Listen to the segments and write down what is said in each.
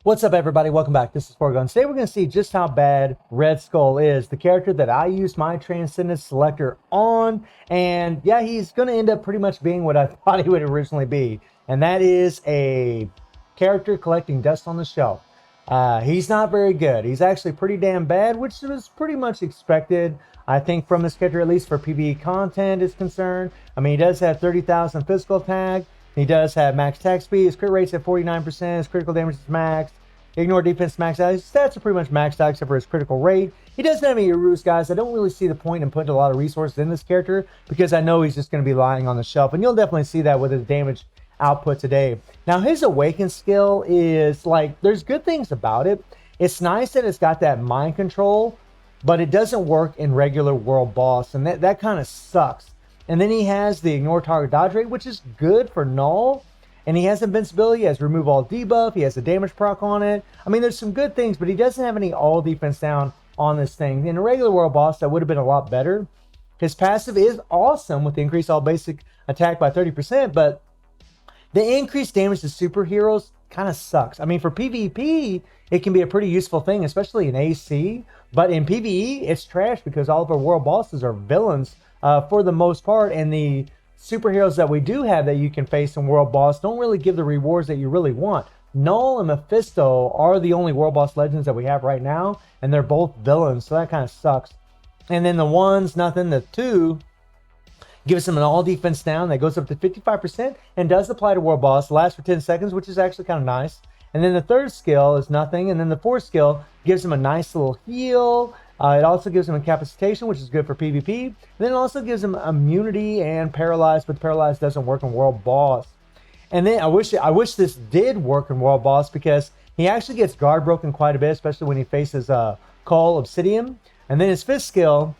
What's up, everybody? Welcome back. This is Foregone. Today we're going to see just how bad Red Skull is, the character that I used my transcended selector on. And yeah, he's going to end up pretty much being what I thought he would originally be. And that is a character collecting dust on the shelf. He's not very good. He's actually pretty damn bad, which was pretty much expected, I think, from this character, at least for PvE content is concerned. I mean, he does have 30,000 physical attack. He does have max attack speed. His crit rate's at 49%. His critical damage is maxed. Ignore defense maxed out. His stats are pretty much maxed out except for his critical rate. He doesn't have any ruse, guys. I don't really see the point in putting a lot of resources in this character because I know he's just going to be lying on the shelf. And you'll definitely see that with his damage output today. Now, his awaken skill is like, there's good things about it. It's nice that it's got that mind control, but it doesn't work in regular world boss. And that kind of sucks. And then he has the ignore target dodge rate, which is good for null. And he has invincibility, he has remove all debuff, he has a damage proc on it. I mean, there's some good things, but he doesn't have any all defense down on this thing. In a regular world boss, that would have been a lot better. His passive is awesome with the increase all basic attack by 30%, but the increased damage to superheroes kind of sucks. I mean, for PvP, it can be a pretty useful thing, especially in AC. But in PvE, it's trash because all of our world bosses are villains for the most part, and the superheroes that we do have that you can face in world boss don't really give the rewards that you really want. Null and Mephisto are the only world boss legends that we have right now, and they're both villains, so that kind of sucks. And then the ones, nothing, the two gives them an all defense down that goes up to 55% and does apply to world boss, lasts for 10 seconds, which is actually kind of nice. And then the third skill is nothing, and then the fourth skill gives them a nice little heal. It also gives him incapacitation, which is good for PvP. And then it also gives him immunity and paralyzed, but paralyzed doesn't work in world boss. And then I wish this did work in world boss because he actually gets guard broken quite a bit, especially when he faces Call Obsidian. And then his fifth skill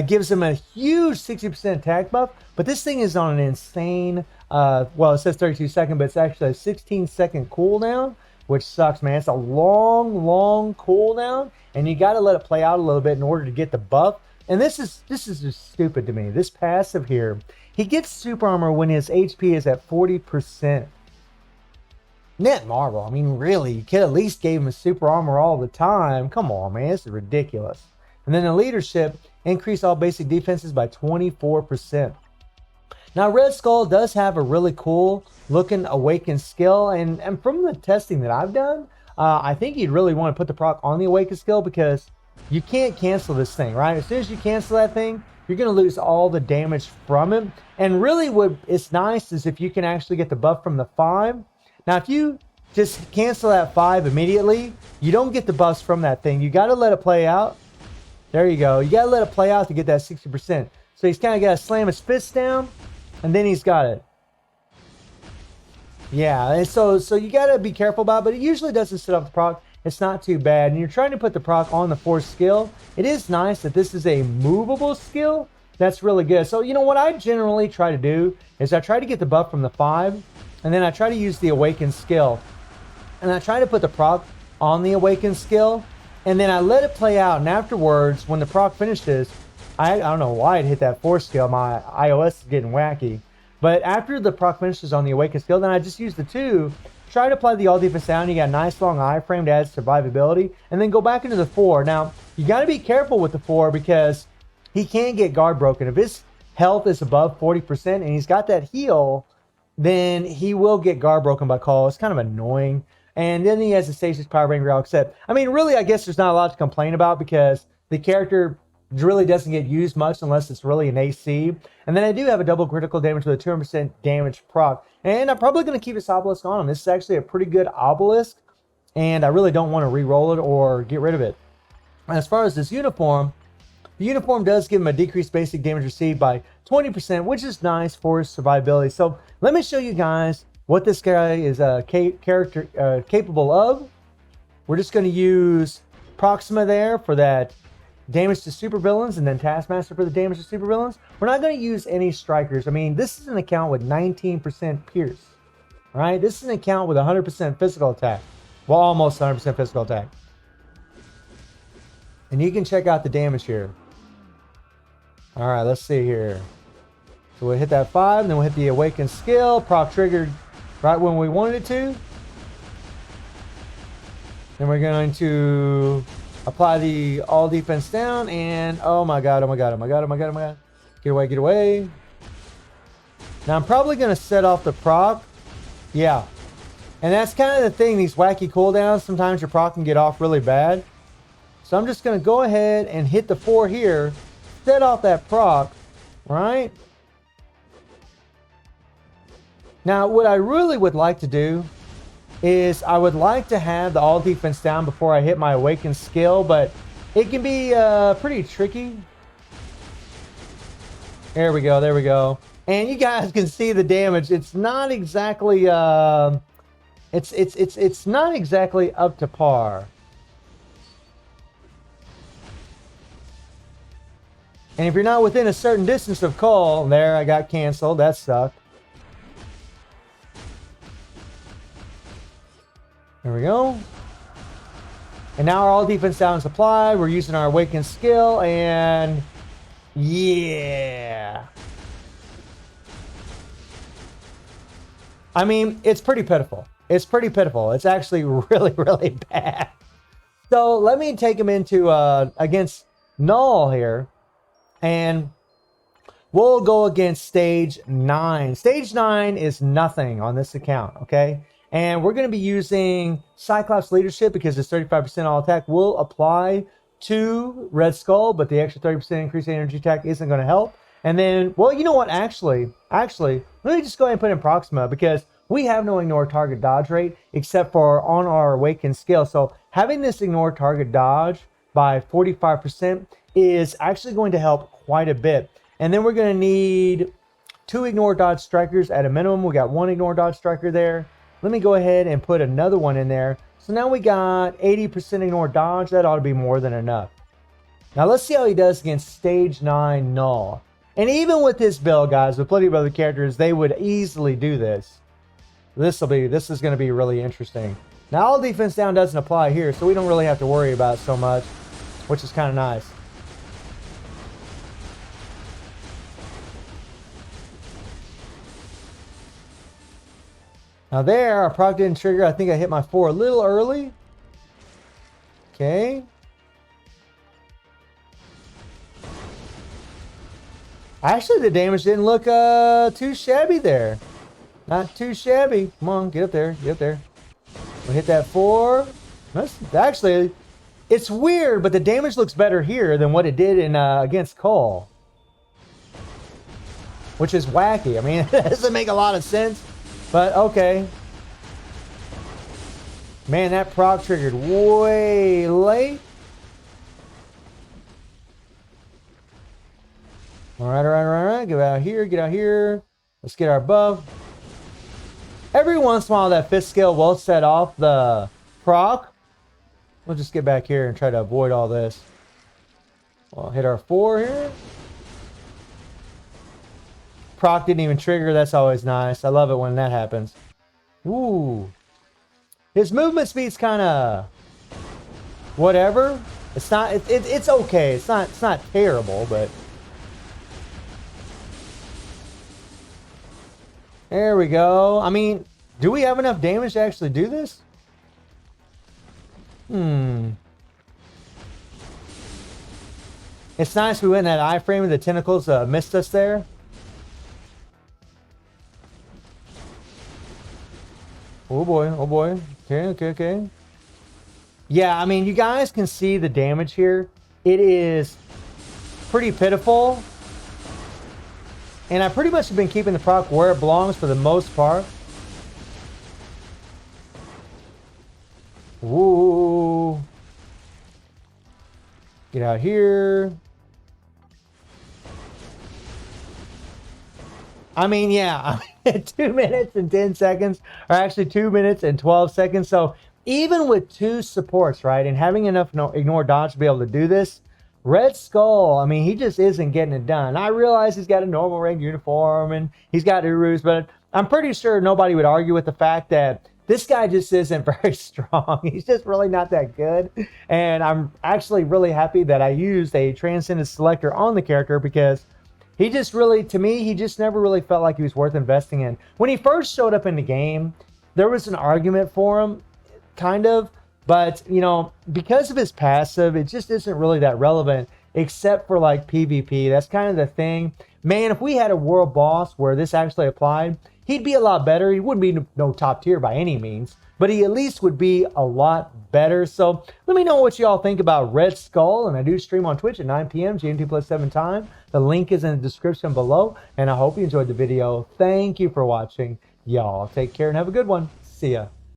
gives him a huge 60% attack buff. But this thing is on an insane, well, it says 32 second, but it's actually a 16-second cooldown, which sucks, man. It's a long cooldown, and you got to let it play out a little bit in order to get the buff. And this is just stupid to me. This passive here, he gets super armor when his HP is at 40%. Net Marvel, I mean, really, you could at least gave him a super armor all the time. Come on, man, this is ridiculous. And then the leadership, increase all basic defenses by 24%. Now, Red Skull does have a really cool looking awaken skill, and from the testing that I've done, I think you'd really want to put the proc on the awaken skill because you can't cancel this thing, right? As soon as you cancel that thing, you're going to lose all the damage from it. And really what is nice is if you can actually get the buff from the 5. Now, if you just cancel that 5 immediately, you don't get the buffs from that thing. You got to let it play out. There you go. You got to let it play out to get that 60%. So he's kind of got to slam his fist down, and then he's got it. Yeah, and so you got to be careful about it, but it usually doesn't sit up the proc. It's not too bad. And you're trying to put the proc on the fourth skill. It is nice that this is a movable skill. That's really good. So, you know, what I generally try to do is I try to get the buff from the 5, and then I try to use the awaken skill. And I try to put the proc on the awaken skill, and then I let it play out. And afterwards, when the proc finishes, I don't know why it hit that 4th skill. My iOS is getting wacky. But after the proc finishes on the awaken skill, then I just use the 2, try to apply the all defense down. You got a nice long iframe to add survivability, and then go back into the 4. Now, you got to be careful with the 4 because he can get guard broken. If his health is above 40% and he's got that heal, then he will get guard broken by Call. It's kind of annoying. And then he has a stage 6 Power Ranger all accept. I mean, really, I guess there's not a lot to complain about because the character really doesn't get used much unless it's really an AC. And then I do have a double critical damage with a 200% damage proc. And I'm probably going to keep this obelisk on him. This is actually a pretty good obelisk, and I really don't want to re-roll it or get rid of it. As far as this uniform, the uniform does give him a decreased basic damage received by 20%, which is nice for his survivability. So let me show you guys what this guy is capable of. We're just going to use Proxima there for that damage to supervillains, and then Taskmaster for the damage to supervillains. We're not going to use any strikers. I mean, this is an account with 19% pierce, right? This is an account with 100% physical attack. Well, almost 100% physical attack. And you can check out the damage here. All right, let's see here. So we'll hit that 5, and then we'll hit the awakened skill. Proc triggered right when we wanted it to. Then we're going to apply the all defense down, and oh my god, oh my god, oh my god, oh my god, oh my god. Get away, get away. Now I'm probably going to set off the proc. Yeah. And that's kind of the thing, these wacky cooldowns, sometimes your proc can get off really bad. So I'm just going to go ahead and hit the 4 here, set off that proc, right? Now what I really would like to do is I would like to have the all defense down before I hit my awakened skill, but it can be pretty tricky. There we go, there we go. And you guys can see the damage. It's not exactly it's not exactly up to par. And if you're not within a certain distance of call, there, I got canceled. That sucked. There we go. And now our all defense down is applied. We're using our awakened skill, and yeah. I mean, it's pretty pitiful. It's pretty pitiful. It's actually really, really bad. So let me take him into against Null here, and we'll go against stage 9. Stage 9 is nothing on this account, okay? And we're going to be using Cyclops leadership because it's 35% all attack will apply to Red Skull, but the extra 30% increased energy attack isn't going to help. And then, well, you know what? Actually, let me just go ahead and put in Proxima because we have no ignore target dodge rate except for on our awakened skill. So having this ignore target dodge by 45% is actually going to help quite a bit. And then we're going to need 2 ignore dodge strikers at a minimum. We got 1 ignore dodge striker there. Let me go ahead and put another one in there. So now we got 80% ignore dodge. That ought to be more than enough. Now let's see how he does against stage 9 Null. And even with this build, guys, with plenty of other characters, they would easily do this. This is going to be really interesting. Now all defense down doesn't apply here, so we don't really have to worry about it so much, which is kind of nice. Now there, our proc didn't trigger. I think I hit my 4 a little early. Okay. Actually, the damage didn't look too shabby there. Not too shabby. Come on, get up there. Get up there. We'll hit that 4. That's, actually, it's weird, but the damage looks better here than what it did in against Cole. Which is wacky. I mean, it doesn't make a lot of sense. But okay. Man, that proc triggered way late. Alright, alright, alright. Get out here, get out here. Let's get our buff. Every once in a while, that 5th skill will set off the proc. We'll just get back here and try to avoid all this. We'll hit our 4 here. Proc didn't even trigger. That's always nice. I love it when that happens. Ooh. His movement speed's kind of whatever. It's not. It's okay. It's not terrible, but there we go. I mean, do we have enough damage to actually do this? It's nice we went in that iframe and the tentacles missed us there. Oh boy, oh boy. Okay, okay, okay. Yeah, I mean, you guys can see the damage here. It is pretty pitiful. And I pretty much have been keeping the proc where it belongs for the most part. Ooh. Get out here. I mean, yeah, 2 minutes and 10 seconds, or actually 2 minutes and 12 seconds. So even with 2 supports, right, and having enough ignore dodge to be able to do this, Red Skull, I mean, he just isn't getting it done. I realize he's got a normal rank uniform and he's got Urus, but I'm pretty sure nobody would argue with the fact that this guy just isn't very strong. He's just really not that good. And I'm actually really happy that I used a transcended selector on the character because he just really, to me, he just never really felt like he was worth investing in. When he first showed up in the game, there was an argument for him, kind of, But, you know, because of his passive, it just isn't really that relevant, except for like PvP. That's kind of the thing. Man, if we had a world boss where this actually applied, he'd be a lot better. He wouldn't be no top tier by any means, but he at least would be a lot better. So let me know what y'all think about Red Skull. And I do stream on Twitch at 9 p.m. GMT+7 time. The link is in the description below. And I hope you enjoyed the video. Thank you for watching. Y'all take care and have a good one. See ya.